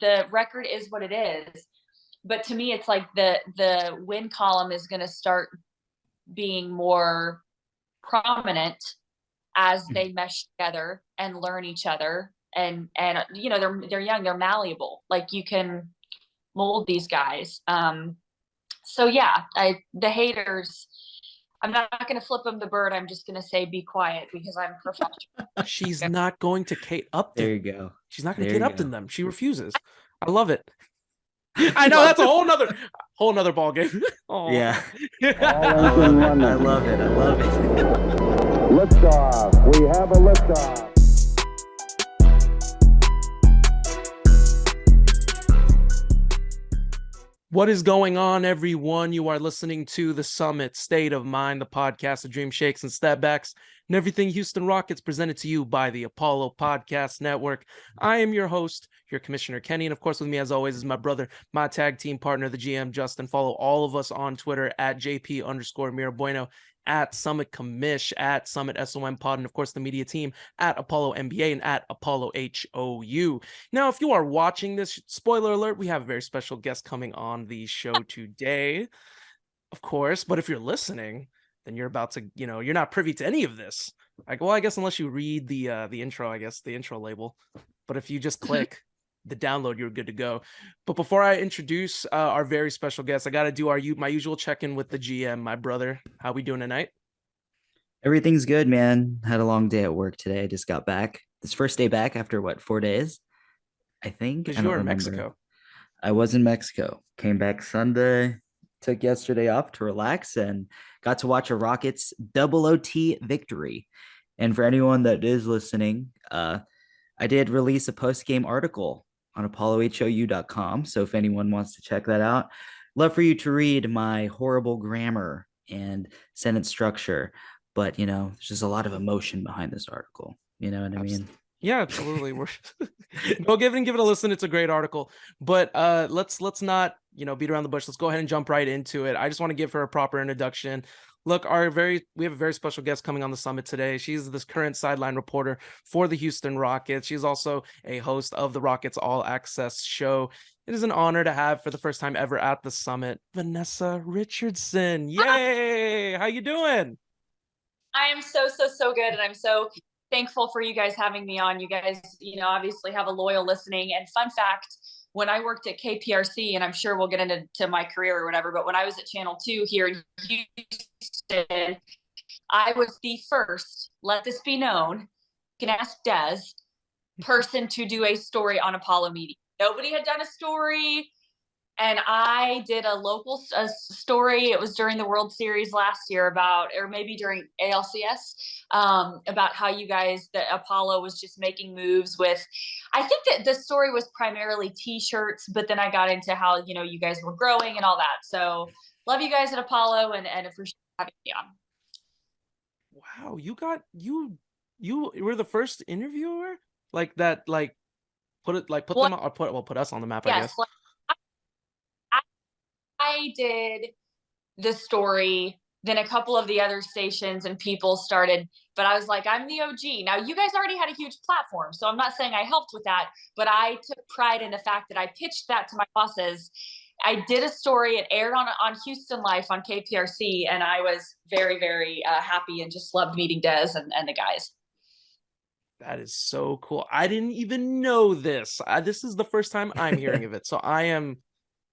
the record is what it is. But to me, it's like the win column is going to start being more prominent as they mesh together and learn each other. And you know, they're young, they're malleable. Like, you can mold these guys. So yeah, the haters, I'm not going to flip them the bird. I'm just going to say be quiet, because I'm professional. She's not going to Kate Upton. There you go. She's not going to Kate Upton them. She refuses. I love it. I know that's a whole nother ball game. Yeah. I love it. Liftoff. We have a liftoff. What is going on, everyone? You are listening to The Summit State of Mind, the podcast of dream shakes and step backs and everything Houston Rockets, presented to you by the Apollo Podcast Network. I am your host, your Commissioner Kenny, and of course with me as always is my brother, my tag team partner, the GM Justin. Follow all of us on Twitter at JP_Mirabueno, at Summit Commish, at Summit SOM Pod, and of course the media team at Apollo NBA and at Apollo HOU. Now, if you are watching this, spoiler alert, we have a very special guest coming on the show today, of course. But if you're listening, then you're about to, you're not privy to any of this. Like, well, I guess unless you read the intro, I guess the intro label. But if you just click the download, you're good to go. But before I introduce our very special guest, I got to do my usual check-in with the GM, my brother. How we doing tonight? Everything's good, man. Had a long day at work today. I just got back. This first day back after 4 days, I think. Because you were in Mexico. I was in Mexico. Came back Sunday. Took yesterday off to relax and got to watch a Rockets double OT victory. And for anyone that is listening, I did release a post-game article on apollohou.com. So if anyone wants to check that out, love for you to read my horrible grammar and sentence structure. But, there's just a lot of emotion behind this article. You know what I mean? Yeah, absolutely. Go give it a listen. It's a great article. But let's not, beat around the bush. Let's go ahead and jump right into it. I just want to give her a proper introduction. Look, we have a very special guest coming on the summit today. She's this current sideline reporter for the Houston Rockets. She's also a host of the Rockets All Access show. It is an honor to have, for the first time ever at the summit, Vanessa Richardson. Yay! How you doing? I am so good, and I'm so thankful for you guys having me on. You guys, obviously have a loyal listening. And fun fact, when I worked at KPRC, and I'm sure we'll get into my career or whatever, but when I was at Channel 2 here in Houston, I was the first, let this be known, you can ask Des, person to do a story on Apollo Media. Nobody had done a story, and I did a local story. It was during the World Series last year or maybe during ALCS, about how you guys, the Apollo was just making moves with, I think that the story was primarily t-shirts, but then I got into how, you guys were growing and all that. So love you guys at Apollo and appreciate having me on. Wow. You were the first interviewer like that, like put us on the map, yes, I guess. Like, I did the story, then a couple of the other stations and people started, but I was like, I'm the OG. Now, you guys already had a huge platform, so I'm not saying I helped with that, but I took pride in the fact that I pitched that to my bosses. I did a story. It aired on Houston Life on KPRC, and I was very, very happy and just loved meeting Des and the guys. That is so cool. I didn't even know this. This is the first time I'm hearing of it, so I am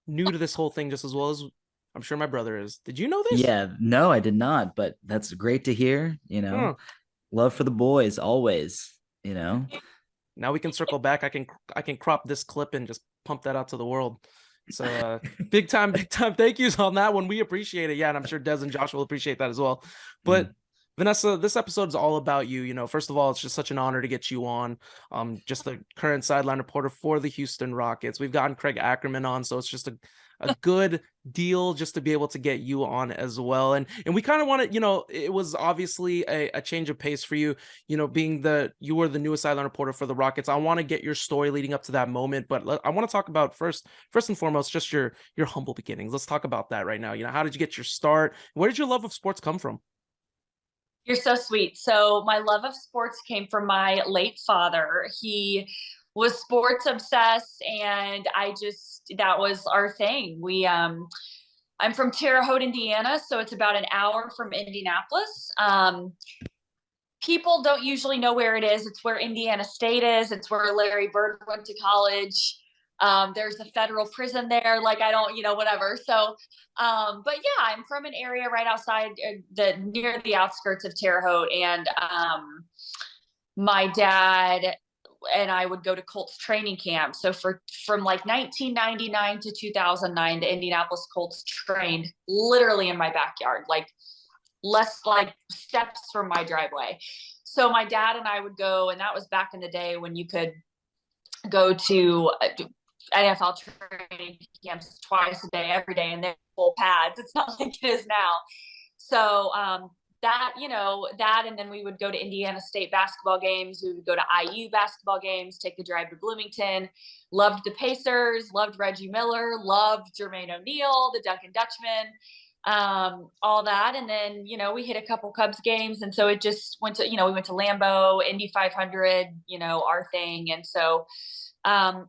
new to this whole thing just as well as I'm sure my brother is. Did you know this? Yeah, no, I did not, but that's great to hear. Love for the boys always. Now we can circle back. I can crop this clip and just pump that out to the world. So big time thank yous on that one. We appreciate it. Yeah, and I'm sure Des and Josh will appreciate that as well. But Vanessa, this episode is all about you. First of all, it's just such an honor to get you on. Just the current sideline reporter for the Houston Rockets. We've gotten Craig Ackerman on, so it's just a good deal just to be able to get you on as well. And we kind of wanted, it was obviously a change of pace for you, being you were the newest sideline reporter for the Rockets. I want to get your story leading up to that moment, but I want to talk about first and foremost, just your humble beginnings. Let's talk about that right now. How did you get your start? Where did your love of sports come from? You're so sweet. So my love of sports came from my late father. He was sports obsessed, and that was our thing. I'm from Terre Haute, Indiana, so it's about an hour from Indianapolis. People don't usually know where it is. It's where Indiana State is. It's where Larry Bird went to college. There's a federal prison there. Like, I don't, whatever. So, but yeah, I'm from an area right outside near the outskirts of Terre Haute. And my dad and I would go to Colts training camp. So from like 1999 to 2009, the Indianapolis Colts trained literally in my backyard, like less like steps from my driveway. So my dad and I would go, and that was back in the day when you could go to NFL training camps twice a day, every day, and they're full pads. It's not like it is now. So that, and then we would go to Indiana State basketball games. We would go to IU basketball games, take the drive to Bloomington. Loved the Pacers, loved Reggie Miller, loved Jermaine O'Neal, the Duncan Dutchman, all that. And then, we hit a couple Cubs games. And so it just went to, we went to Lambeau, Indy 500, our thing. And so, my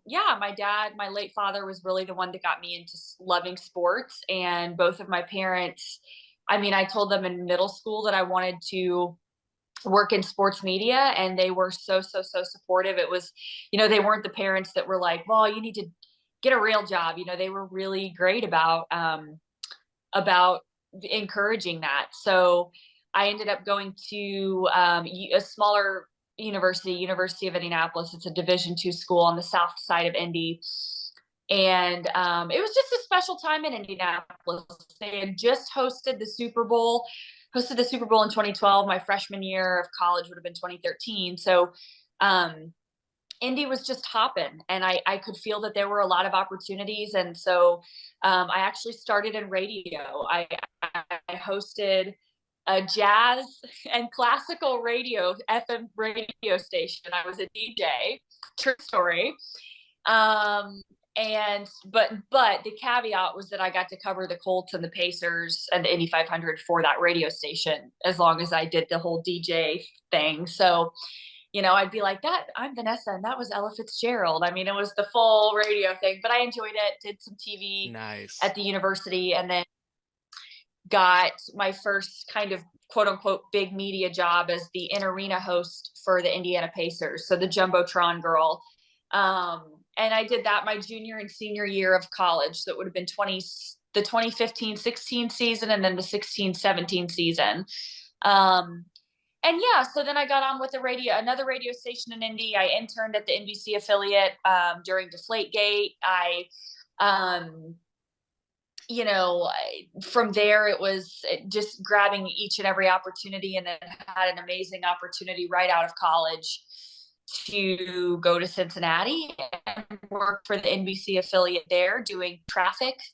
late father was really the one that got me into loving sports. And both of my parents, I told them in middle school that I wanted to work in sports media, and they were so supportive. It was, they weren't the parents that were like, well, you need to get a real job. They were really great about encouraging that. So I ended up going to a smaller University of Indianapolis. It's a Division II school on the south side of Indy. And it was just a special time in Indianapolis. They had just hosted the Super Bowl in 2012. My freshman year of college would have been 2013. So Indy was just hopping, and I could feel that there were a lot of opportunities. And so I actually started in radio. I hosted a jazz and classical radio, FM radio station. I was a DJ, true story. But the caveat was that I got to cover the Colts and the Pacers and the Indy 500 for that radio station, as long as I did the whole DJ thing. So, I'd be like, that I'm Vanessa, and that was Ella Fitzgerald. It was the full radio thing, but I enjoyed it, did some TV at the university, and then got my first kind of quote unquote big media job as the in-arena host for the Indiana Pacers. So the Jumbotron girl. And I did that my junior and senior year of college. So it would have been the 2015-16 season, and then the 16-17 season. So then I got on with another radio station in Indy. I interned at the NBC affiliate during Deflategate. From there, it was just grabbing each and every opportunity, and then had an amazing opportunity right out of college to go to Cincinnati and work for the NBC affiliate there, doing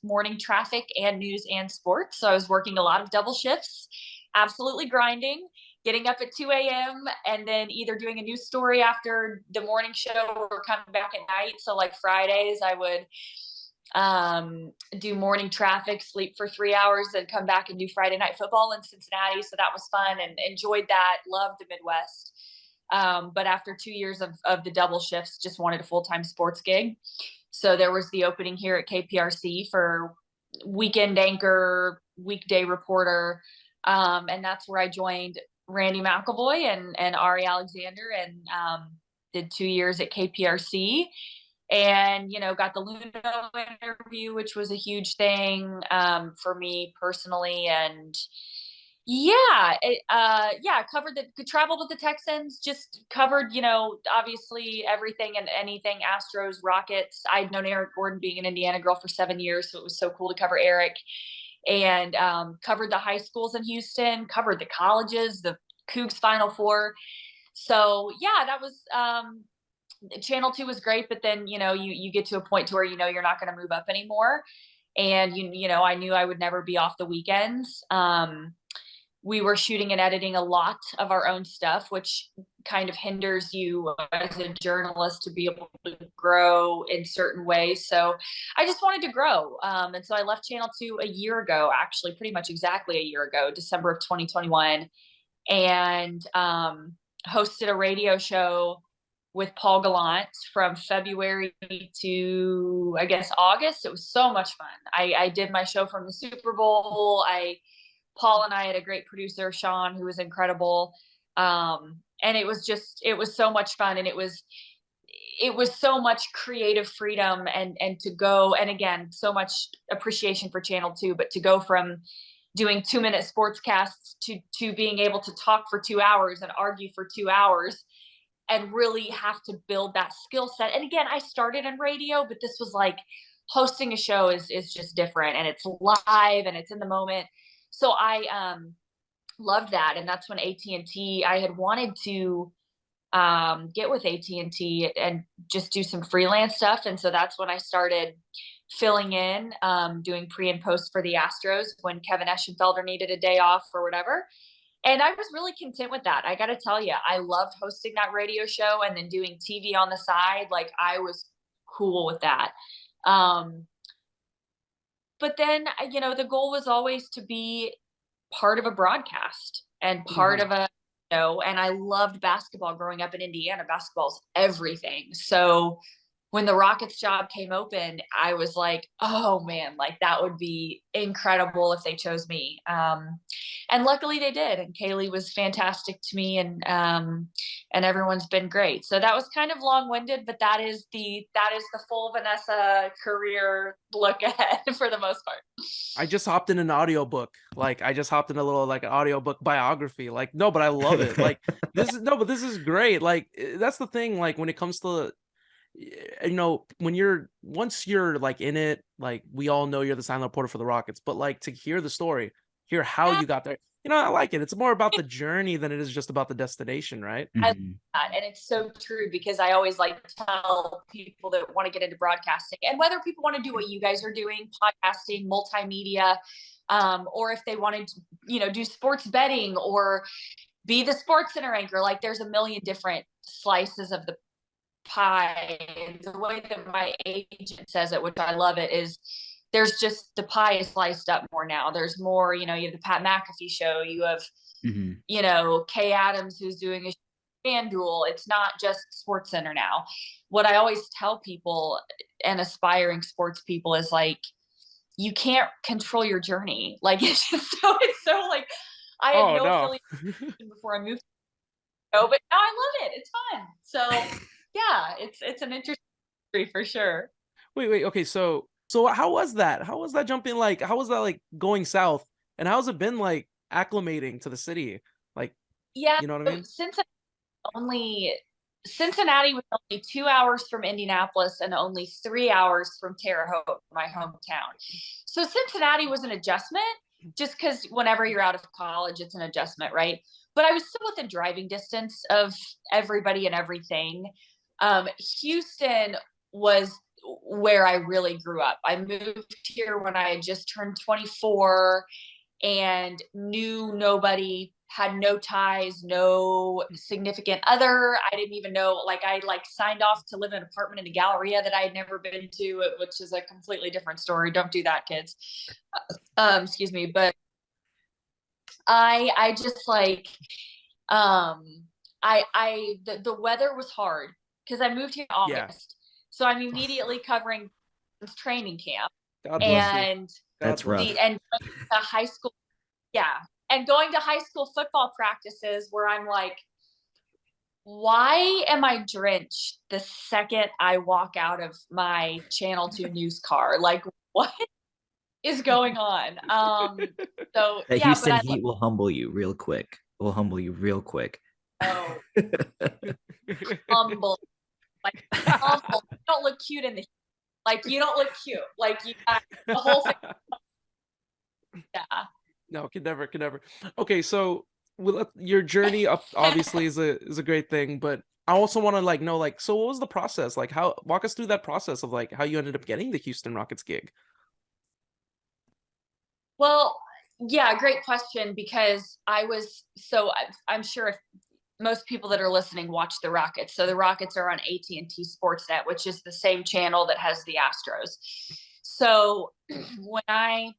morning traffic and news and sports. So I was working a lot of double shifts, absolutely grinding, getting up at 2 a.m. and then either doing a news story after the morning show or coming back at night. So like Fridays, I would do morning traffic, sleep for 3 hours, and come back and do Friday night football in Cincinnati. So that was fun and enjoyed that. Loved the Midwest. But after 2 years of the double shifts, just wanted a full-time sports gig. So there was the opening here at KPRC for weekend anchor, weekday reporter. And that's where I joined Randy McElvoy and Ari Alexander, and did 2 years at KPRC. And, got the Luno interview, which was a huge thing for me personally. And traveled with the Texans, just covered, obviously everything and anything Astros, Rockets. I'd known Eric Gordon, being an Indiana girl, for 7 years. So it was so cool to cover Eric, and covered the high schools in Houston, covered the colleges, the Cougs Final Four. So that was, Channel 2 was great, but then, you get to a point to where, you're not going to move up anymore. And, I knew I would never be off the weekends. We were shooting and editing a lot of our own stuff, which kind of hinders you as a journalist to be able to grow in certain ways. So I just wanted to grow. And so I left Channel 2 a year ago, actually pretty much exactly a year ago, December of 2021, and hosted a radio show with Paul Gallant from February to, I guess, August. It was so much fun. I did my show from the Super Bowl. Paul and I had a great producer, Sean, who was incredible. And it was so much fun. And it was so much creative freedom and to go, and again, so much appreciation for Channel 2, but to go from doing 2-minute sportscasts to being able to talk for 2 hours and argue for 2 hours and really have to build that skill set. And again, I started in radio, but this was like hosting a show is just different, and it's live and it's in the moment. So I loved that. And that's when AT&T, I had wanted to get with AT&T and just do some freelance stuff. And so that's when I started filling in, doing pre and post for the Astros when Kevin Eschenfelder needed a day off or whatever. And I was really content with that. I got to tell you, I loved hosting that radio show and then doing TV on the side. Like, I was cool with that. But then, the goal was always to be part of a broadcast and part of a, and I loved basketball growing up in Indiana. Basketball's everything. So when the Rockets job came open, I was like, oh man, like that would be incredible if they chose me. And luckily they did. And Kaylee was fantastic to me, and everyone's been great. So that was kind of long-winded, but that is the full Vanessa career look ahead for the most part. I just hopped in an audiobook. Like, I just hopped in a little like an audiobook biography. Like, no, but I love it. Like, this is great. Like, that's the thing. Like, when it comes to, once you're like in it, like, we all know you're the silent reporter for the Rockets, but like, to hear the story, hear how you got there, I like it. It's more about the journey than it is just about the destination, right? I love that. And it's so true, because I always like to tell people that want to get into broadcasting, and whether people want to do what you guys are doing, podcasting, multimedia, or if they wanted to, do sports betting or be the Sports Center anchor, like there's a million different slices of the pie. And the way that my agent says it, which I love it, is there's just, the pie is sliced up more now. There's more, you have the Pat McAfee show, you have, Kay Adams, who's doing a FanDuel. It's not just Sports Center now. What I always tell people and aspiring sports people is like, you can't control your journey. Like, it's so like, I had no affiliation before I moved to go, but now I love it. It's fun. So yeah, it's an interesting story for sure. Wait. Okay. So how was that? How was that jumping? Like, how was that like going south? And how's it been like acclimating to the city? Like, yeah, you know what I mean? Cincinnati was only 2 hours from Indianapolis and only 3 hours from Terre Haute, my hometown. So Cincinnati was an adjustment, just because whenever you're out of college, it's an adjustment, right? But I was still within driving distance of everybody and everything. Houston was where I really grew up. I moved here when I had just turned 24 and knew nobody, had no ties, no significant other. I didn't even know, I signed off to live in an apartment in a Galleria that I had never been to, which is a completely different story. Don't do that, kids. Excuse me. But I just like, the weather was hard because I moved here in August. So I'm immediately covering training camp. God bless and you. That's rough. And the high school, and going to high school football practices where I'm like, why am I drenched the second I walk out of my Channel 2 news car? Like, what is going on? So the Houston Heat will humble you real quick. Oh, humble. Like, humble. You don't look cute in the heat. Like, you don't look cute. Like, you got the whole thing. Yeah. No, could never. Okay, so your journey up obviously is a great thing, but I also want to know so what was the process? Like, how, walk us through that process of how you ended up getting the Houston Rockets gig. Well, yeah, great question, because I'm sure if most people that are listening watch the Rockets. So the Rockets are on AT&T Sportsnet, which is the same channel that has the Astros. So when I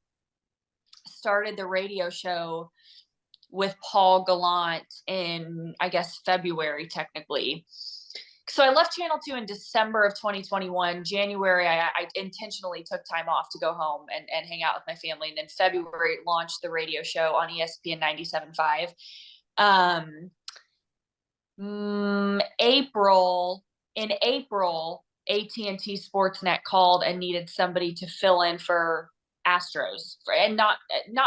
started the radio show with Paul Gallant in, I guess, February, technically, So I left Channel 2 in December of 2021. January, I intentionally took time off to go home and hang out with my family. And then February, launched the radio show on ESPN 97.5. In April, AT&T Sportsnet called and needed somebody to fill in for Astros, and not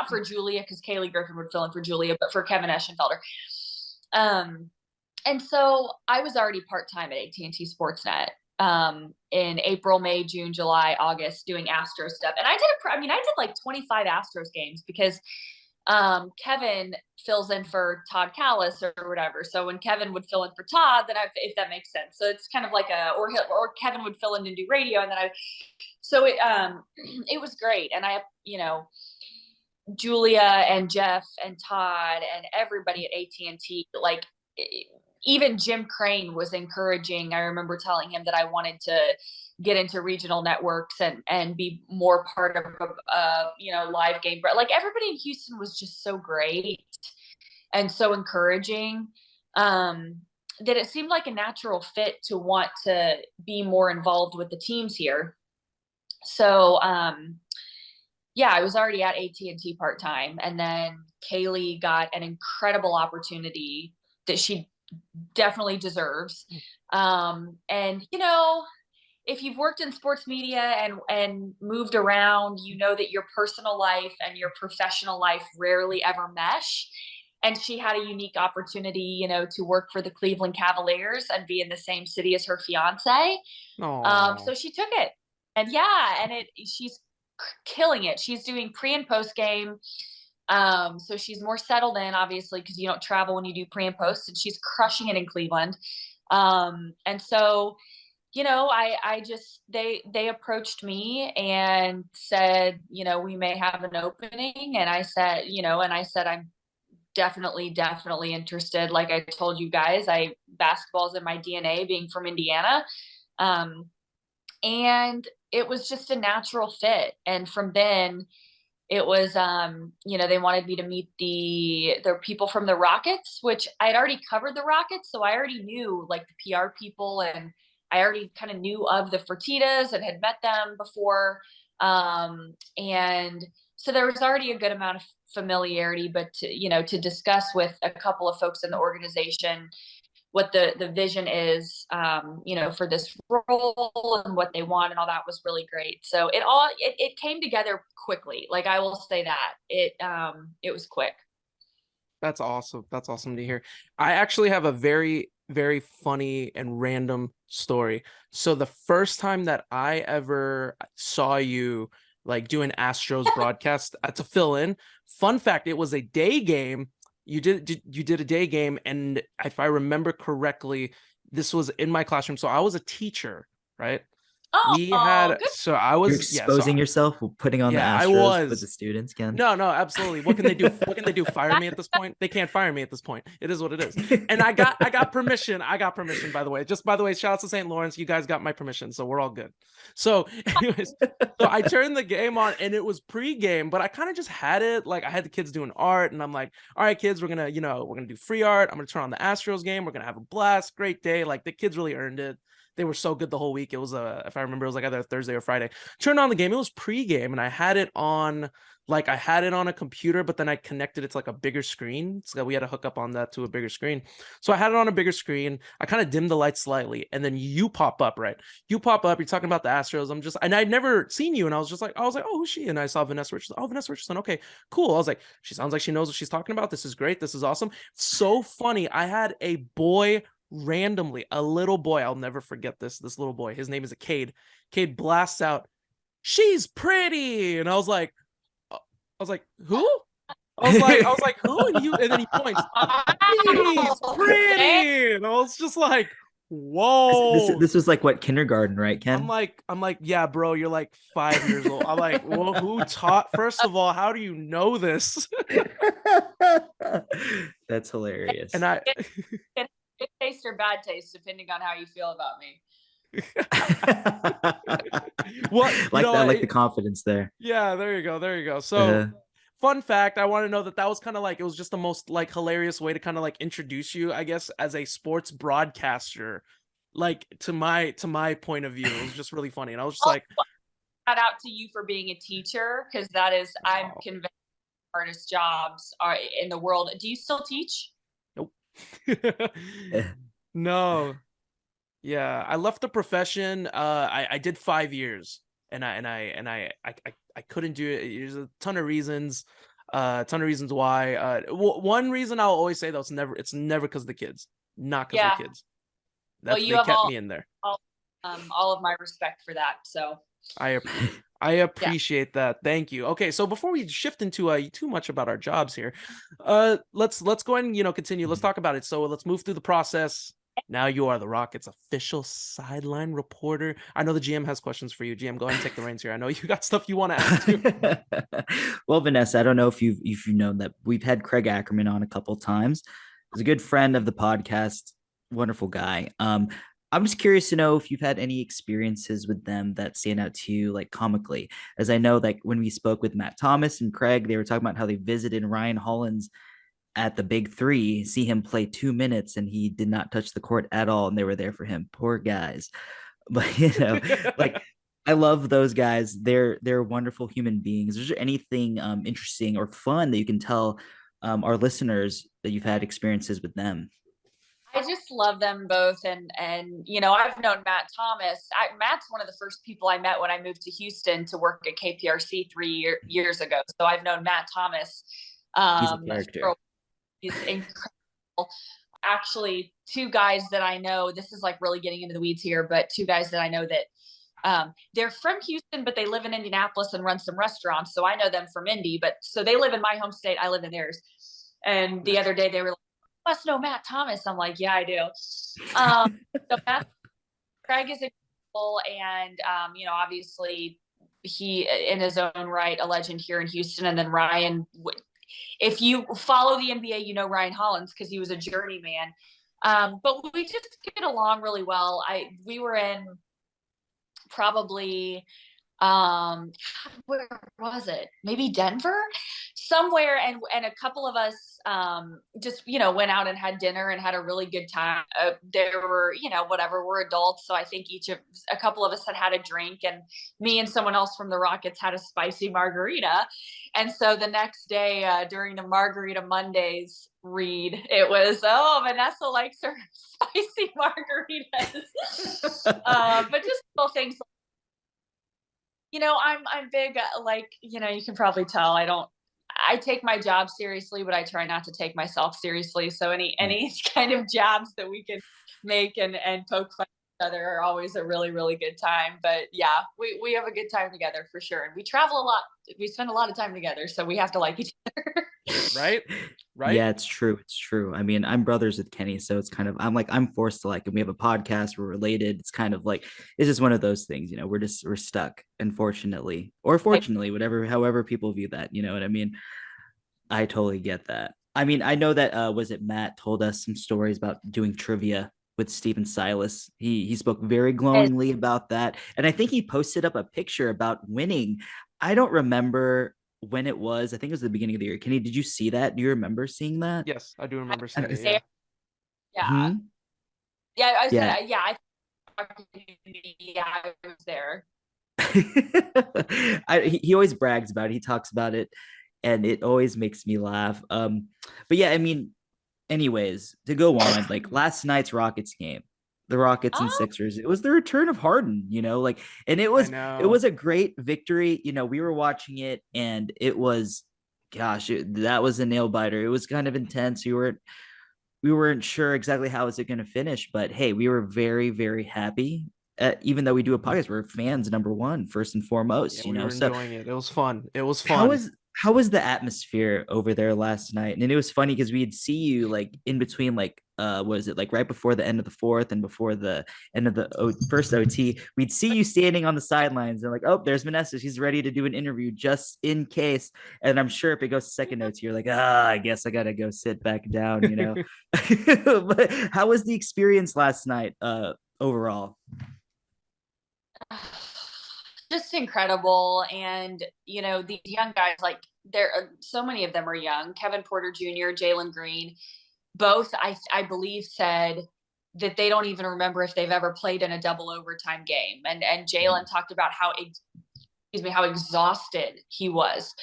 for Julia, because Kaylee Griffin would fill in for Julia, but for Kevin Eschenfelder. And so I was already part-time at AT&T Sportsnet in April, May, June, July, August, doing Astros stuff. And I did like 25 Astros games, because Kevin fills in for Todd Callis or whatever. So when Kevin would fill in for Todd, then if that makes sense. So it's kind of like or Kevin would fill in and do radio. And then it was great. And Julia and Jeff and Todd and everybody at AT&T, like, even Jim Crane was encouraging. I remember telling him that I wanted to get into regional networks and be more part of a live game. But like, everybody in Houston was just so great and so encouraging, that it seemed like a natural fit to want to be more involved with the teams here. So, I was already at AT&T part-time, and then Kaylee got an incredible opportunity that she definitely deserves. And if you've worked in sports media and moved around, that your personal life and your professional life rarely ever mesh. And she had a unique opportunity, to work for the Cleveland Cavaliers and be in the same city as her fiance. So she took it, and she's killing it. She's doing pre and post game. So she's more settled in, obviously, because you don't travel when you do pre and post, and she's crushing it in Cleveland. And so, they approached me and said, we may have an opening. And I said, I'm definitely interested. Like I told you guys, basketball's in my DNA, being from Indiana. And it was just a natural fit. And from then, it was, they wanted me to meet the people from the Rockets, which I had already covered the Rockets. So I already knew like the PR people, and I already kind of knew of the Fertittas and had met them before. And so there was already a good amount of familiarity, but to discuss with a couple of folks in the organization what the vision is, for this role and what they want and all that was really great. So it came together quickly. Like, I will say that it was quick. That's awesome. That's awesome to hear. I actually have a very, very funny and random story. So the first time that I ever saw you like do an Astros broadcast to fill in, fun fact, it was a day game. You did a day game, and if I remember correctly, this was in my classroom. So I was a teacher, right? Good. So I was You're exposing yourself, putting on the Astros with the students, Ken. No, absolutely. What can they do? What can they do? Fire me at this point? They can't fire me at this point. It is what it is. And I got permission. I got permission, by the way. Just by the way, shout out to St. Lawrence. You guys got my permission, so we're all good. So anyways, so I turned the game on, and it was pre-game, but I kind of just had it. Like, I had the kids doing art, and I'm like, all right, kids, we're gonna do free art. I'm gonna turn on the Astros game. We're gonna have a blast. Great day. Like, the kids really earned it. They were so good the whole week. It was if I remember, it was like either a Thursday or Friday. Turned on the game. It was pre-game, and I had it on a computer, but then I connected it to like a bigger screen. So we had to hook up on that to a bigger screen. So I had it on a bigger screen. I kind of dimmed the light slightly, and then you pop up, right? You pop up. You're talking about the Astros. And I'd never seen you, and I was like, oh, who's she? And I saw Vanessa Richardson. Oh, Vanessa Richardson. Okay, cool. I was like, she sounds like she knows what she's talking about. This is great. This is awesome. So funny. I had a boy. Randomly, a little boy, I'll never forget this little boy, his name is Cade blasts out, "She's pretty," and I was like, who? I was like, who? And then he points, "She's pretty," and I was just like, whoa. This was like what, kindergarten, right, Ken? I'm like, yeah, bro, you're like 5 years old. I'm like, well, who taught? First of all, how do you know this? That's hilarious. And I good taste or bad taste, depending on how you feel about me. I like the confidence there. Yeah, there you go. So fun fact, I want to know that was kind of like, it was just the most like hilarious way to kind of like introduce you, I guess, as a sports broadcaster like to my point of view, it was just really funny. And I was just like, shout out to you for being a teacher, because that is, I'm convinced, hardest jobs are in the world. Do you still teach? nope. No. Yeah, I left the profession. I did 5 years, and I couldn't do it. There's a ton of reasons, why. One reason I'll always say though, it's never because of the kids, not because of the kids. Well, That's you they have kept me in there. all of my respect for that. So I appreciate that. Thank you. Okay, so before we shift into too much about our jobs here, let's go ahead and continue. Let's talk about it. So let's move through the process. Now you are the Rockets' official sideline reporter. I know the GM has questions for you. GM, go ahead and take the reins here. I know you got stuff you want to ask too. Well, Vanessa, I don't know if you've known that we've had Craig Ackerman on a couple times. He's a good friend of the podcast, wonderful guy. I'm just curious to know if you've had any experiences with them that stand out to you, like comically, as I know, like when we spoke with Matt Thomas and Craig, they were talking about how they visited Ryan Hollins at the Big Three, see him play 2 minutes, and he did not touch the court at all, and they were there for him. Poor guys. But like I love those guys. They're wonderful human beings. Is there anything interesting or fun that you can tell our listeners that you've had experiences with them? I just love them both, and I've known Matt Thomas. Matt's one of the first people I met when I moved to Houston to work at KPRC 3 years ago. So I've known Matt Thomas. He's a character. He's incredible. Actually, two guys that I know, this is like really getting into the weeds here, but two guys that I know that they're from Houston, but they live in Indianapolis and run some restaurants. So I know them from Indy, but so they live in my home state. I live in theirs. And the other day they were like, "You must know Matt Thomas." I'm like, "Yeah, I do." So Craig is incredible. And, obviously he, in his own right, a legend here in Houston. And then Ryan, if you follow the NBA, you know Ryan Hollins because he was a journeyman. But we just get along really well. We were in probably where was it? Maybe Denver, somewhere, and a couple of us just went out and had dinner and had a really good time. There were whatever, we're adults, so I think a couple of us had a drink, and me and someone else from the Rockets had a spicy margarita. And so the next day during the Margarita Mondays read, it was, "Oh, Vanessa likes her spicy margaritas." But just little things. I'm big, you can probably tell I take my job seriously, but I try not to take myself seriously. So any kind of jobs that we can make and poke fun at each other are always a really, really good time. But yeah, we have a good time together for sure. And we travel a lot. We spend a lot of time together. So we have to like each other. Right? Yeah, it's true. It's true. I mean, I'm brothers with Kenny, so it's kind of, I'm forced to like him. We have a podcast, we're related. It's kind of like, it's just one of those things, we're stuck, unfortunately, or fortunately, however people view that, you know what I mean? I totally get that. I mean, I know that was it Matt told us some stories about doing trivia with Steven Silas. He spoke very glowingly about that. And I think he posted up a picture about winning. I don't remember when it was. I think it was the beginning of the year. Kenny, did you see that? Do you remember seeing that? Yes, I do remember seeing it. Yeah. Hmm? Yeah, I Yeah. said, yeah, I was there. He always brags about it. He talks about it, and it always makes me laugh. But yeah, I mean, anyways, to go on, like last night's Rockets game, the Rockets and Sixers, it was the return of Harden, and it was a great victory. We were watching it, and it was, gosh, that was a nail biter. It was kind of intense. We weren't sure exactly how is it going to finish, but hey, we were very, very happy. Even though we do a podcast, we're fans, number one, first and foremost. Yeah, we were enjoying it. It was fun. It was fun. How was the atmosphere over there last night? And it was funny because we'd see you like in between, like was it like right before the end of the fourth and before the end of the first OT, we'd see you standing on the sidelines and like, oh, there's Vanessa, she's ready to do an interview just in case. And I'm sure if it goes to second OT, you're like, I guess I gotta go sit back down, But how was the experience last night overall? Just incredible. And these young guys, like so many of them are young. Kevin Porter Jr., Jalen Green, both I believe said that they don't even remember if they've ever played in a double overtime game. And Jalen talked about how exhausted he was.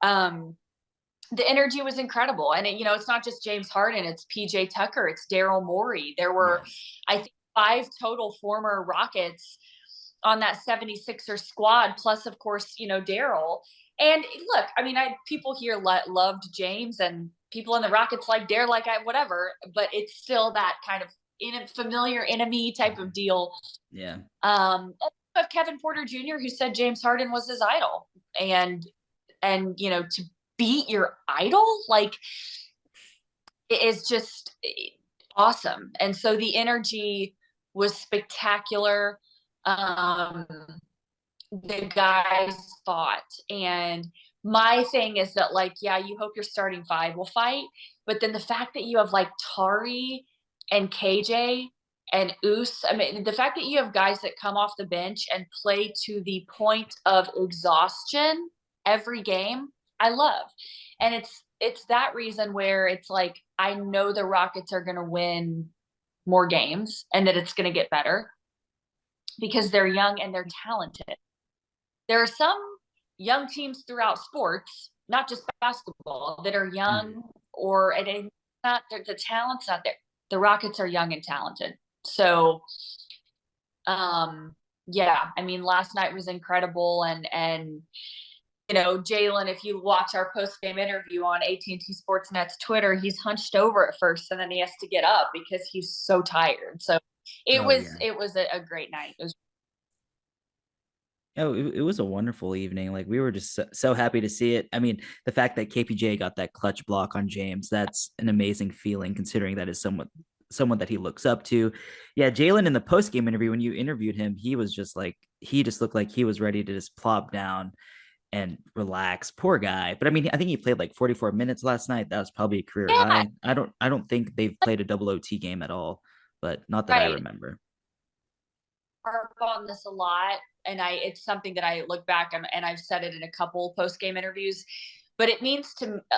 The energy was incredible. And it's not just James Harden, it's PJ Tucker, it's Daryl Morey. There were, I think, 5 total former Rockets on that 76er squad, plus of course, Daryl. And look, I mean, people here loved James, and people in the Rockets like Dare, whatever, but it's still that kind of familiar enemy type of deal. Yeah. Of Kevin Porter Jr., who said James Harden was his idol, and to beat your idol, like, it is just awesome. And so the energy was spectacular. The guys fought, and my thing is that, like, yeah, you hope your starting 5 will fight, but then the fact that you have like Tari and KJ and Oos, I mean, the fact that you have guys that come off the bench and play to the point of exhaustion every game, I love. And it's that reason where it's like, I know the Rockets are going to win more games and that it's going to get better because they're young and they're talented. There are some young teams throughout sports, not just basketball, that are young or the talent's not there. The Rockets are young and talented. So, yeah, I mean, last night was incredible. And Jalen, if you watch our post-game interview on AT&T Sportsnet's Twitter, he's hunched over at first, and then he has to get up because he's so tired. So it was a great night. It was a wonderful evening. Like, we were just so happy to see it. I mean, the fact that KPJ got that clutch block on James, that's an amazing feeling, considering that is someone that he looks up to. Yeah, Jalen, in the post-game interview, when you interviewed him, he just looked like he was ready to just plop down and relax. Poor guy. But I mean, I think he played like 44 minutes last night. That was probably a career high. I don't think they've played a double OT game at all, but not that I remember. Harp on this a lot, and it's something that I look back and I've said it in a couple post-game interviews, but it means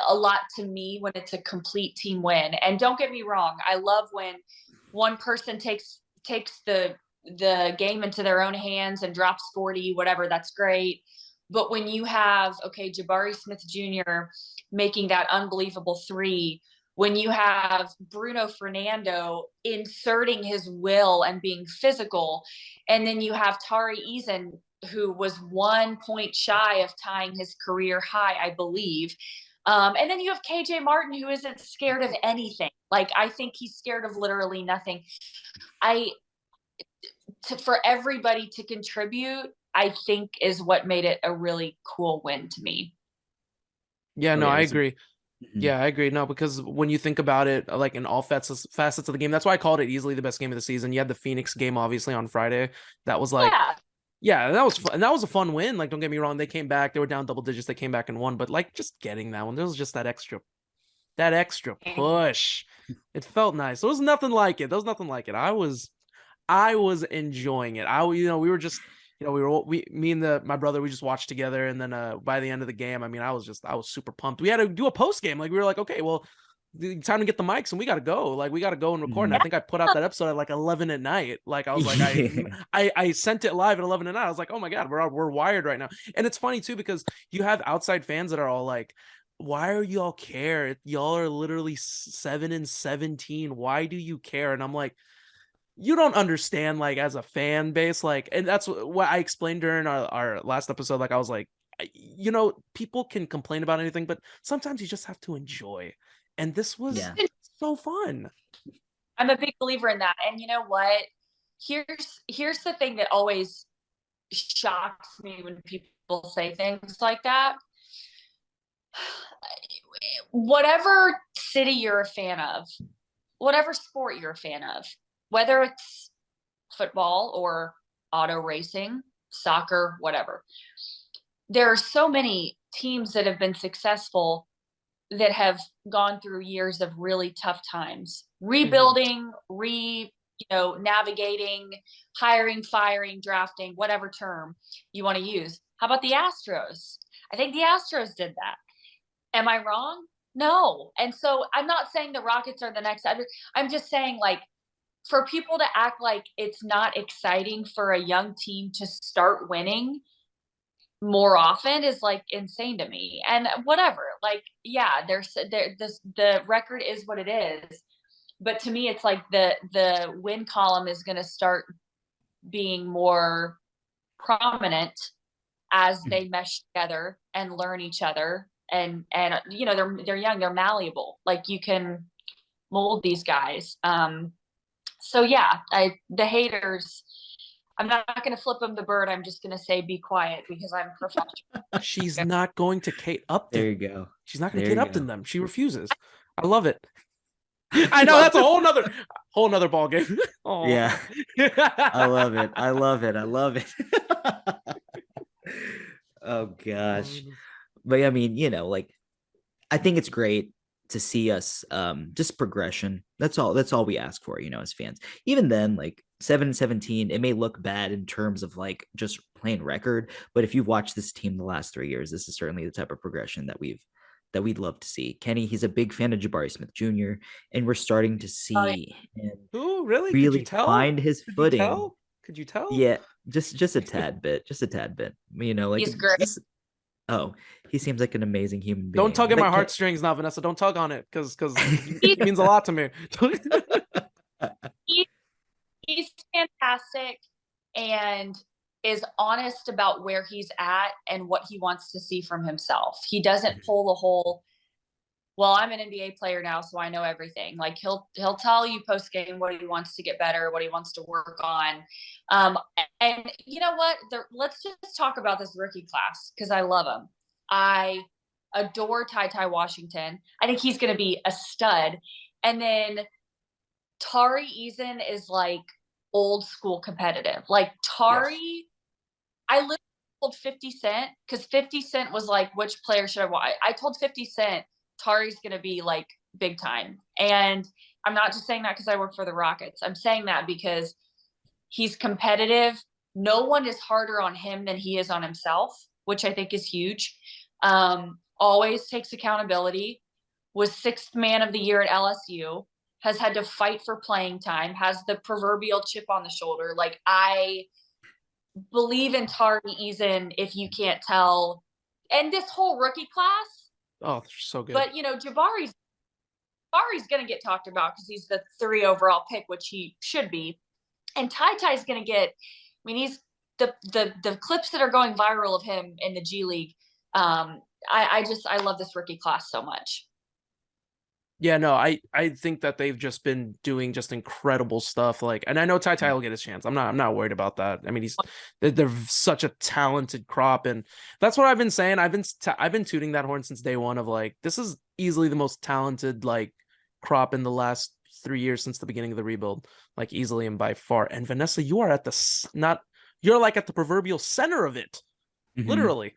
a lot to me when it's a complete team win. And don't get me wrong, I love when one person takes the game into their own hands and drops 40, whatever, that's great. But when you have, Jabari Smith Jr. making that unbelievable 3, when you have Bruno Fernando inserting his will and being physical, and then you have Tari Eason, who was 1 point shy of tying his career high, I believe. And then you have KJ Martin, who isn't scared of anything. Like, I think he's scared of literally nothing. For everybody to contribute, I think, is what made it a really cool win to me. Yeah, no, I agree. Yeah, I agree. No, because when you think about it, like, in all facets of the game, that's why I called it easily the best game of the season. You had the Phoenix game, obviously, on Friday. That was like, yeah, that was fun. And that was a fun win. Like, don't get me wrong, they came back. They were down double digits. They came back and won. But like, just getting that one, there was just that extra push. It felt nice. There was nothing like it. I was enjoying it. We were just, me and my brother, we just watched together. And then by the end of the game, I mean, I was super pumped. We had to do a post game. Like, we were like, okay, well, time to get the mics and we got to go. Like, we got to go and record. And I think I put out that episode at like 11 at night. Like, I was like, I sent it live at 11 at night. I was like, oh my God, we're wired right now. And it's funny too, because you have outside fans that are all like, why are y'all care? Y'all are literally 7-17. Why do you care? And I'm like, you don't understand, like, as a fan base, like, and that's what I explained during our last episode. Like, I was like, people can complain about anything, but sometimes you just have to enjoy. And this was so fun. I'm a big believer in that. And you know what? Here's the thing that always shocks me when people say things like that. Whatever city you're a fan of, whatever sport you're a fan of, whether it's football or auto racing, soccer, whatever, there are so many teams that have been successful that have gone through years of really tough times, rebuilding, navigating, hiring, firing, drafting, whatever term you want to use. How about the Astros? I think the Astros did that. Am I wrong? No. And so I'm not saying the Rockets are the next. I'm just saying, like, for people to act like it's not exciting for a young team to start winning more often is like insane to me. And whatever, like, yeah, the record is what it is. But to me, it's like the win column is going to start being more prominent as they mesh together and learn each other. And you know, they're young, they're malleable. Like, you can mold these guys. So yeah, the haters, I'm not going to flip them the bird. I'm just going to say be quiet because I'm professional. She's not going to Kate Upton. There you go. She's not going to There Kate you Upton go. them. She refuses. I love it. I know that's a whole nother ball game. Oh. Yeah. I love it. I love it. I love it. Oh gosh. But I mean, you know, like, I think it's great to see us just progression. That's all we ask for, you know, as fans. Even then, like 7-17, it may look bad in terms of like just plain record, but if you've watched this team the last 3 years, this is certainly the type of progression that we'd love to see. Kenny, he's a big fan of Jabari Smith Jr., and we're starting to see him Ooh, really? Could you really tell? find his footing. Could you tell? Yeah, just a tad bit, You know, like He's great. Oh, he seems like an amazing human being. Don't tug at But my heartstrings now, Vanessa. Don't tug on it because it means a lot to me. He's fantastic and is honest about where he's at and what he wants to see from himself. He doesn't pull the whole, well, I'm an NBA player now, so I know everything. Like, he'll tell you post game what he wants to get better, what he wants to work on. And you know what? Let's just talk about this rookie class because I love him. I adore Ty Washington. I think he's going to be a stud. And then Tari Eason is like old school competitive. Like, Tari, yes. I literally told 50 Cent because 50 Cent was like, which player should I want? I told 50 Cent Tari's going to be like big time. And I'm not just saying that because I work for the Rockets. I'm saying that because he's competitive. No one is harder on him than he is on himself, which I think is huge. Always takes accountability. Was sixth man of the year at LSU. Has had to fight for playing time. Has the proverbial chip on the shoulder. Like, I believe in Tari Eason, if you can't tell. And this whole rookie class. Oh, so good. But, you know, Jabari's going to get talked about because he's the 3 overall pick, which he should be. And Ty's going to get, I mean, he's the clips that are going viral of him in the G League. I love this rookie class so much. Yeah, no, I think that they've just been doing just incredible stuff. Like, and I know Ty will get his chance. I'm not worried about that. I mean, they're such a talented crop, and that's what I've been saying. I've been tooting that horn since day one of like, this is easily the most talented like crop in the last 3 years since the beginning of the rebuild, like easily and by far. And Vanessa, you are at you're like at the proverbial center of it, literally.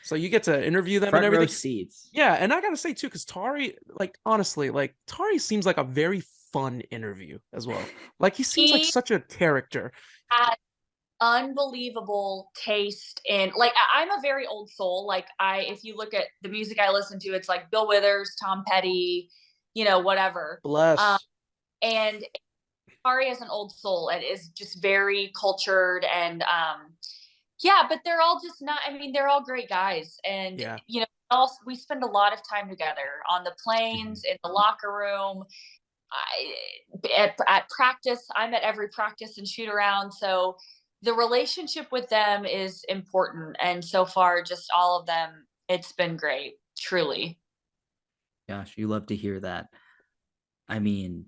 So you get to interview them Front and everything. Row seats. Yeah, and I gotta say too, because Tari, like, honestly, like, Tari seems like a very fun interview as well. Like, he seems like such a character. Has unbelievable taste in, like, I'm a very old soul. Like, if you look at the music I listen to, it's like Bill Withers, Tom Petty, you know, whatever. Bless. And Tari is an old soul and is just very cultured and yeah, but they're all just not, I mean, they're all great guys. And, you know, we spend a lot of time together on the planes, in the locker room, at practice. I'm at every practice and shoot around. So the relationship with them is important. And so far, just all of them, it's been great, truly. Gosh, you love to hear that. I mean,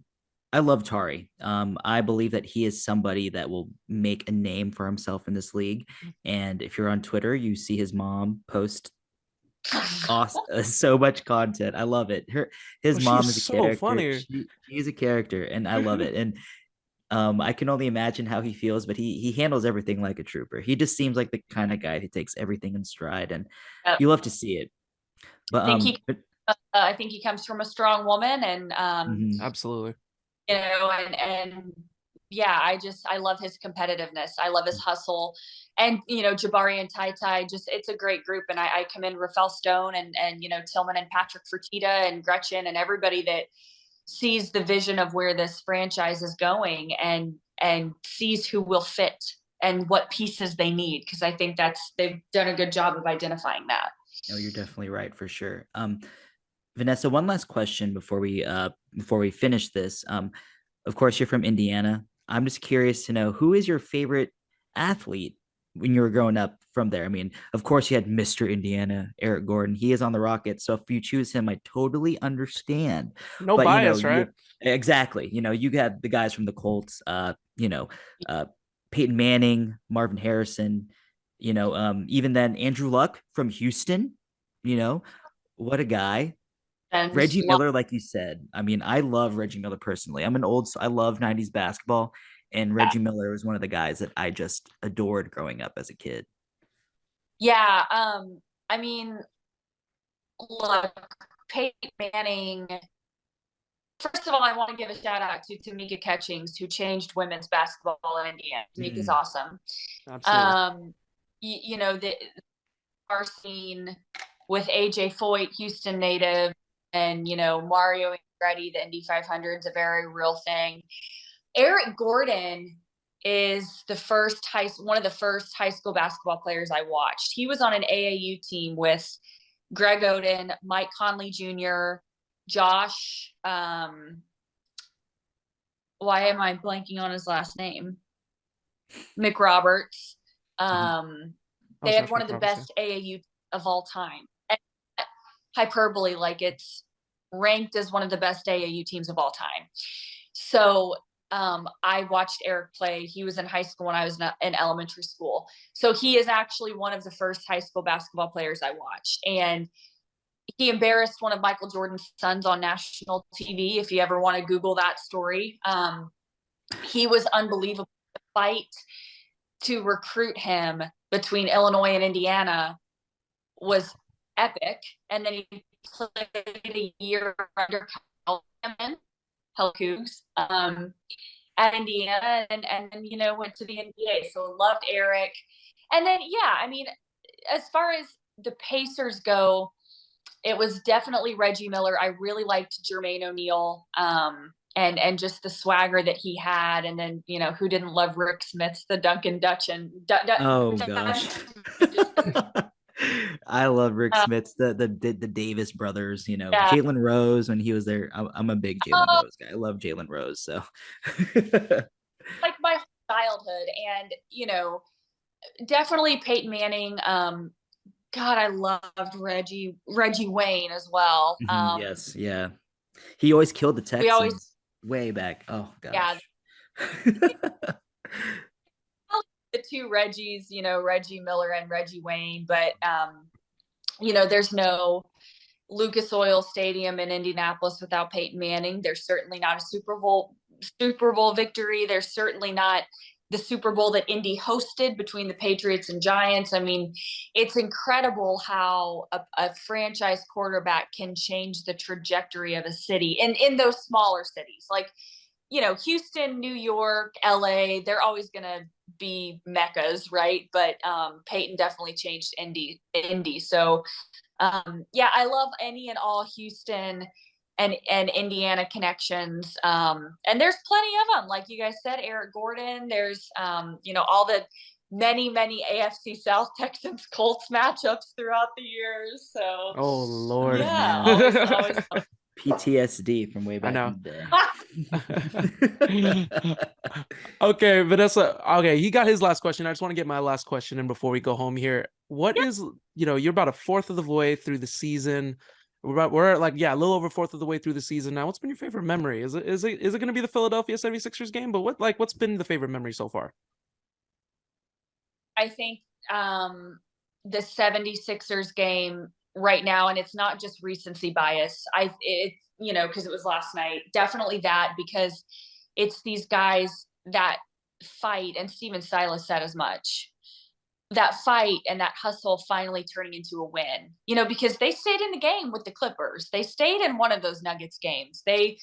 I love Tari. I believe that he is somebody that will make a name for himself in this league. And if you're on Twitter, you see his mom post so much content. I love it. His mom is a character. Funny. She's a character, and I love it. And I can only imagine how he feels, but he handles everything like a trooper. He just seems like the kind of guy who takes everything in stride, and you love to see it. But I think he comes from a strong woman, and absolutely. You know, and yeah, I love his competitiveness. I love his hustle. And, you know, Jabari and Ty, just, it's a great group. And I commend Rafael Stone and, you know, Tillman and Patrick Fertitta and Gretchen and everybody that sees the vision of where this franchise is going and sees who will fit and what pieces they need. Because I think they've done a good job of identifying that. No, you're definitely right for sure. Vanessa, one last question before we finish this. Of course, you're from Indiana. I'm just curious to know, who is your favorite athlete when you were growing up from there? I mean, of course, you had Mr. Indiana, Eric Gordon. He is on the Rockets, so if you choose him, I totally understand. No But bias, right? exactly. You had the guys from the Colts. Peyton Manning, Marvin Harrison. Even then Andrew Luck from Houston. What a guy. And Reggie Miller, like you said. I mean, I love Reggie Miller personally. I love 90s basketball, and Reggie Miller was one of the guys that I just adored growing up as a kid. Yeah. I mean, look, Peyton Manning. First of all, I want to give a shout out to Tamika Catchings, who changed women's basketball in Indiana. Tamika's awesome. Absolutely. Our scene with AJ Foyt, Houston native, and Mario Andretti, the Indy 500 is a very real thing. Eric Gordon is one of the first high school basketball players I watched. He was on an AAU team with Greg Oden, Mike Conley Jr., Josh. Why am I blanking on his last name? McRoberts. They had one of the best AAU of all time. And hyperbole, like it's ranked as one of the best AAU teams of all time. So I watched Eric play. He was in high school when I was in elementary school. So he is actually one of the first high school basketball players I watched. And he embarrassed one of Michael Jordan's sons on national TV. If you ever want to Google that story, he was unbelievable. The fight to recruit him between Illinois and Indiana was epic. And then he played a year under Hell Cougs at Indiana, and then went to the NBA. So loved Eric. And then I mean, as far as the Pacers go, it was definitely Reggie Miller. I really liked Jermaine O'Neal, and just the swagger that he had. And then who didn't love Rick Smith's the Duncan Dutch and oh gosh. I love Rick Smith's the Davis brothers. Jalen Rose when he was there. I'm a big Jalen Rose guy. I love Jalen Rose. So like my childhood, and definitely Peyton Manning. God, I loved Reggie Wayne as well. Yes, yeah. He always killed the Texans way back. Oh gosh. Yeah. The two Reggies, Reggie Miller and Reggie Wayne, but there's no Lucas Oil Stadium in Indianapolis without Peyton Manning. There's certainly not a Super Bowl victory. There's certainly not the Super Bowl that Indy hosted between the Patriots and Giants. I mean, it's incredible how a franchise quarterback can change the trajectory of a city in those smaller cities. Like, Houston, New York, LA, they're always going to be meccas, right? But Peyton definitely changed Indy. So I love any and all Houston and Indiana connections. And there's plenty of them. Like you guys said, Eric Gordon, there's all the many AFC South Texans Colts matchups throughout the years. So oh Lord. Yeah, always PTSD from way back in the day. Okay, Vanessa. Okay, he got his last question. I just want to get my last question in before we go home here. What is, you're about a fourth of the way through the season. We're like, a little over fourth of the way through the season now. What's been your favorite memory? Is it going to be the Philadelphia 76ers game? But what's been the favorite memory so far? I think the 76ers game right now, and it's not just recency bias. Because it was last night. Definitely that, because it's these guys that fight, and Steven Silas said as much. That fight and that hustle finally turning into a win. Because they stayed in the game with the Clippers. They stayed in one of those Nuggets games. They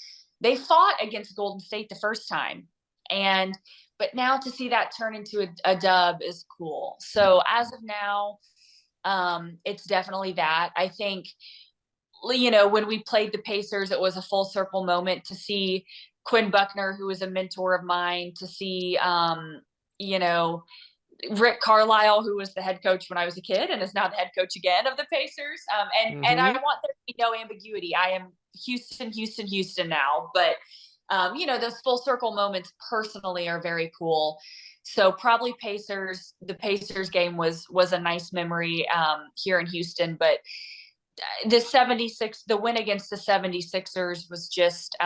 fought against Golden State the first time, but now to see that turn into a dub is cool. So as of now, it's definitely that. I think you know, when we played the Pacers, it was a full circle moment to see Quinn Buckner, who was a mentor of mine, to see, you know, Rick Carlisle, who was the head coach when I was a kid and is now the head coach again of the Pacers. And I want there to be no ambiguity. I am Houston, Houston, Houston now. But, you know, those full circle moments personally are very cool. So probably Pacers. The Pacers game was a nice memory here in Houston. But the win against the 76ers was just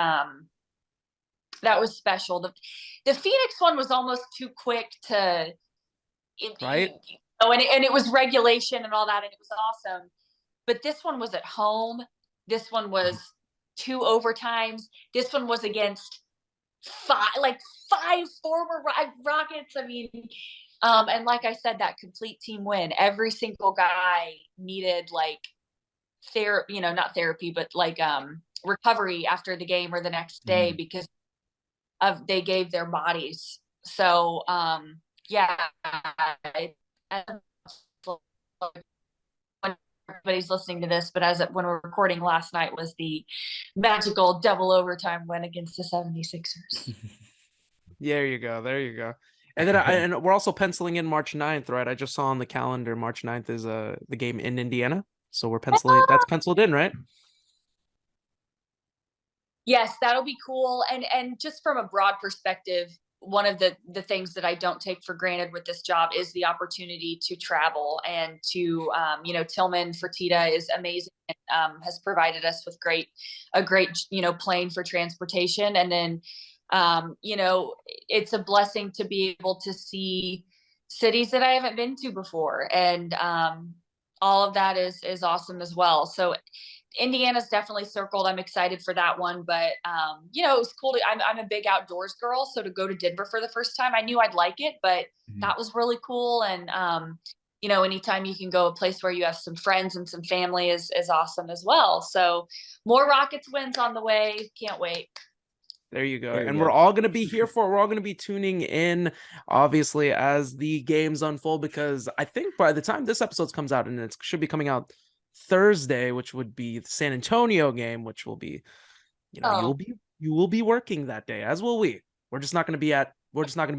that was special. The Phoenix one was almost too quick to right. You know, and it was regulation and all that, and it was awesome. But this one was at home. This one was 2 overtimes. This one was against five former Rockets. I mean, and like I said, that complete team win. Every single guy needed like therapy, you know, not therapy, but like recovery after the game or the next day because they gave their bodies. So yeah, everybody's listening to this, but when we're recording last night was the magical double overtime win against the 76ers. There you go. And then and we're also penciling in March 9th, right? I just saw on the calendar March 9th is the game in Indiana. So we're that's penciled in, right? Yes, that'll be cool. And just from a broad perspective, one of the things that I don't take for granted with this job is the opportunity to travel and to, you know, Tillman Fertitta is amazing and has provided us with a great, you know, plane for transportation. And then, you know, it's a blessing to be able to see cities that I haven't been to before. And all of that is awesome as well. So Indiana's definitely circled. I'm excited for that one, but you know, it was cool. I'm a big outdoors girl, so to go to Denver for the first time, I knew I'd like it, but that was really cool. And you know, anytime you can go a place where you have some friends and some family is awesome as well. So more Rockets wins on the way. Can't wait. There you go. And we're all going to be we're all going to be tuning in, obviously, as the games unfold, because I think by the time this episode comes out, and it should be coming out Thursday, which would be the San Antonio game, which will be, you know, you will be working that day, as will we. We're just not going to be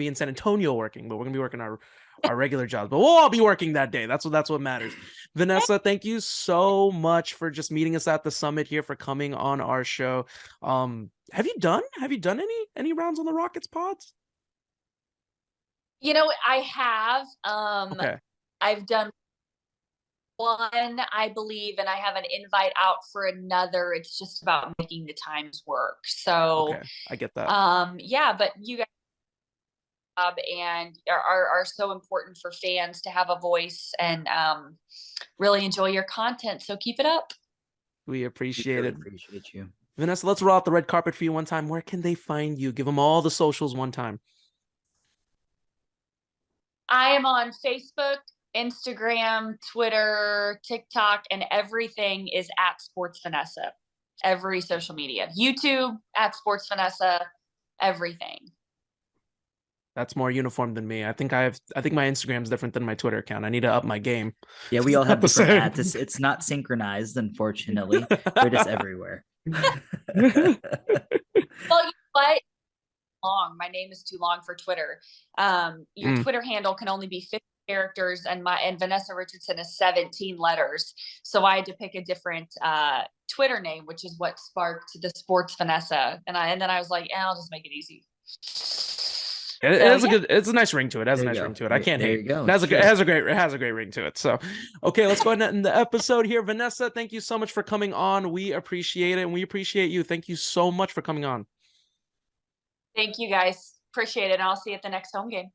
in San Antonio working, but we're going to be working our regular jobs. But we'll all be working that day. That's what matters. Vanessa, thank you so much for just meeting us at the summit here, for coming on our show. Have you done any rounds on the Rockets pods? You know, I have. Okay. I've done one, I believe, and I have an invite out for another. It's just about making the times work. So okay, I get that. Yeah, but you guys and are so important for fans to have a voice and really enjoy your content. So keep it up. We appreciate it. Appreciate you. Vanessa, let's roll out the red carpet for you one time. Where can they find you? Give them all the socials one time. I am on Facebook, Instagram, Twitter, TikTok, and everything is at Sports Vanessa. Every social media, YouTube at Sports Vanessa, everything. That's more uniform than me. I think my Instagram is different than my Twitter account. I need to up my game. Yeah, we all have different ads. It's not synchronized, unfortunately. They're just everywhere. Well, you know what? Long. My name is too long for Twitter. Your Twitter handle can only be 50 characters, and Vanessa Richardson is 17 letters. So I had to pick a different Twitter name, which is what sparked the Sports Vanessa. And then I was like, I'll just make it easy. It's a nice ring to it. It has a nice ring to it. I can't hate. It has a great ring to it. So, okay, let's go ahead and end the episode here. Vanessa, thank you so much for coming on. We appreciate it, and we appreciate you. Thank you so much for coming on. Thank you, guys. Appreciate it. And I'll see you at the next home game.